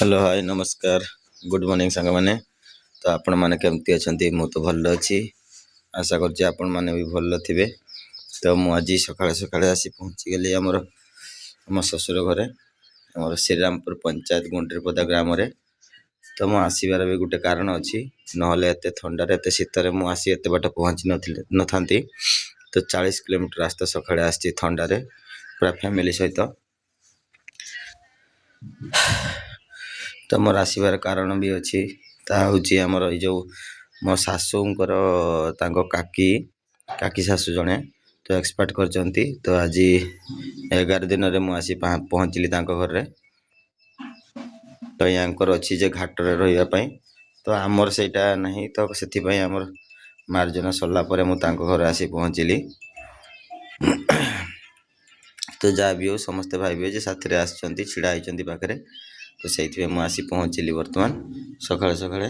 Hello hi नमस्कार good morning सांग मैंने तो आपण मैंने केमती अच्छा मु तो भल अच्छी आशा करछि आपण मैंने भी भल थे। तो मुझे सकाଳେ सकाଳେ आसी पहुँची गली आम ससुर घरे आम श्रीरामपुर पंचायत गुंडरीपदा ग्राम रे। तो मु आसबार भी गोटे कारण अच्छी ना एत थंडार एत शीतर मुझे एत बाट पहुँची न था। तो 40 किलोमीटर रास्ता सकाଳେ आसी थंडार पूरा फैमिली सहित। तो मोर आसबार कारण भी अच्छी हूँ आमर जो मो शाशुंकर काकी शाशु जड़े तो एक्सपार्ट कर। तो आज 11 दिन में मुझे पहुँचली घर। तो यहाँ अच्छी जे घाटे रही तो आमर से नहीं तो से आमर मार्जन सरला मुझे घर आसी पहुँचली। तो जहाँ भी हो समस्ते भाई साथी आसछी छिड़ा होती पाखे। तो से मुझे आसी पहुँचली बर्तमान सकाଳେ सकाଳେ।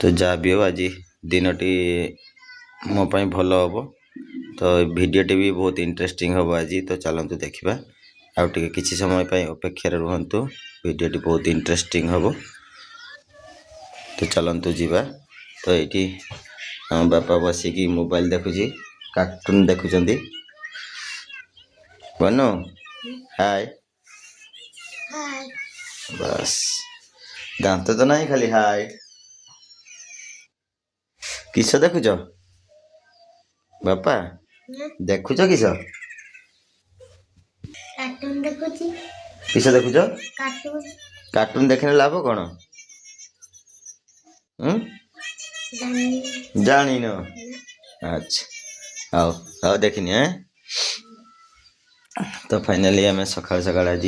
तो जहाँ भी हो आज दिनटी मो भल हम। तो वीडियोटी भी बहुत इंटरेस्टिंग हम आज। तो चलतु देखा आउ टे किसी समय अपेक्षा रुहतु वीडियोटी बहुत इंटरेस्टिंग हम। तो चलतु जीवा। तो ये हम बापा बसिकी मोबाइल देखुची कार्टून देखुचंदी। बनू हाय बस दांत तो नहीं खाली हाय किस देखुच बापा देखुच किस किस देखुच कार्टून देखने लाभ कौन जानी न अच्छा आओ आओ देखनी है। तो फाइनली आम सकाल सकाल आज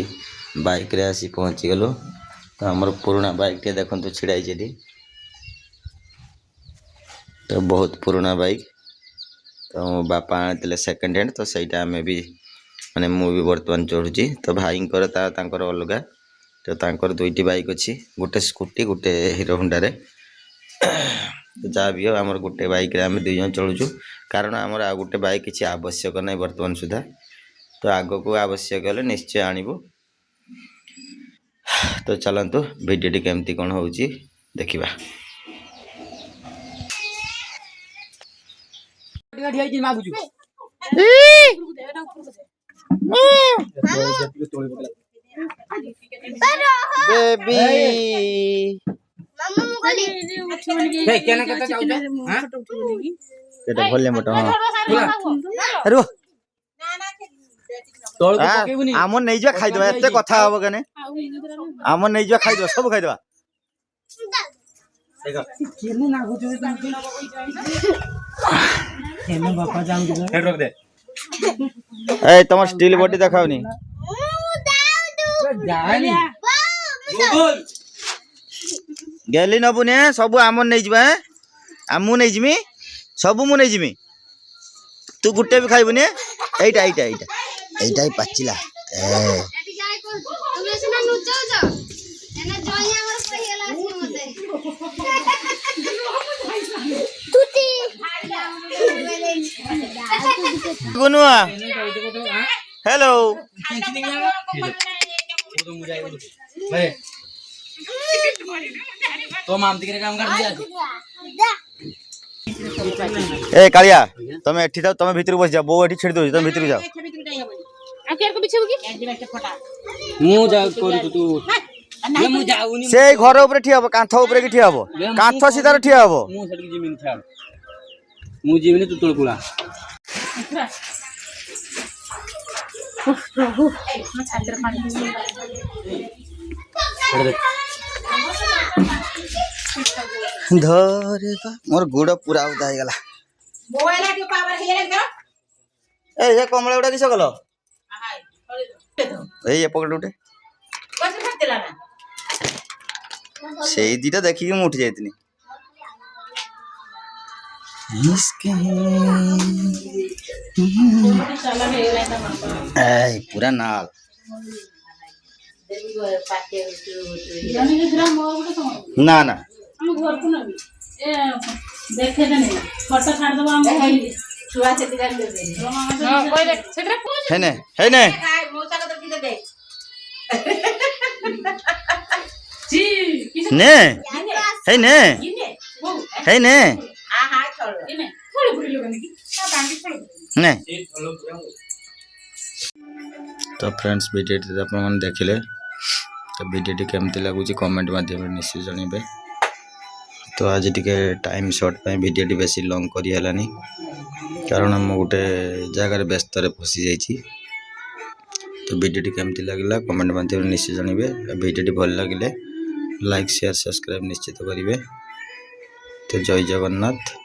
बाइक रे आसी पहुँची गलु। तो आमर पुराना बाइक टे देखो छिड़ाई। तो बहुत पुराना बाइक तो मो बापा आने सेकेंड हैंड। तो सहीटा आम भी माने मु भी बर्तमान चढ़ुची। तो भाई अलग तो तांकर दुईटी बाइक अच्छी गोटे स्कूटी गोटे हीरो होंडा रे। तो जहाँ भी हो आमर गोटे बाइक रे आम 2 जन चलुचु कारण आमर आ गोटे बाइक किसी आवश्यक नहीं बर्तमान सुधा। तो आग को आवश्यक हेले निश्चय आणबू। तो चलतु वीडियोटी केमती कौन हो देखा। बेबी भले मोटा आम नहीं जा खाईद एत कथा हम के आम नहीं जा खाईद सब खाईद तुम स्टील बॉडी देखाओनी गली नबू ने सब आम नहीं जा आम नहीं जिमी सब मु नहीं जिमी तू गुटे भी खाइबुनी एटा एटा एटा एटा ही पाचिला गुनुआ हेलो तो मामती के काम कर दिया। ए कालिया तुम एठी थाओ तुम भीतर बस जा बो एठी छेड़ दो तुम भीतर जाओ आ केर को बिछेबू की मु जा करू तू मु जाउनी से घर ऊपर ठिया हो कांथ ऊपर की ठिया हो कांथ सीधा ठिया हो मु सटकी जमीन छाड़ मु जीवनी तू तोळकुला प्रभु मैं छात्र पानी धरे मोर गुड़ पूरा उदा हो गला मोबाइल के पावर हे रे ए कमला उडा किस कलो ए पकड़ उठे से दीटा देखिए मुठ जाइतनी पूरा नाल ना ना हेने हेने ନେ ହେଇ ନେ ହେଇ ନେ ନେ तो फ्रेंड्स वीडियो आपने देखिले तो वीडियो केमती लगुच कमेंट माध्यम निश्चय जनइबे। तो आज टिके टाइम शॉर्ट पे वीडियो बेसी लॉन्ग करी हलानी कारण मु गोटे जगार व्यस्त फसी जाइए। तो वीडियो केमती लगला कमेंट माध्यम निश्चय जनइबे। वीडियो भल लगे लाइक शेयर सब्सक्राइब निश्चित करेंगे। तो जय जगन्नाथ।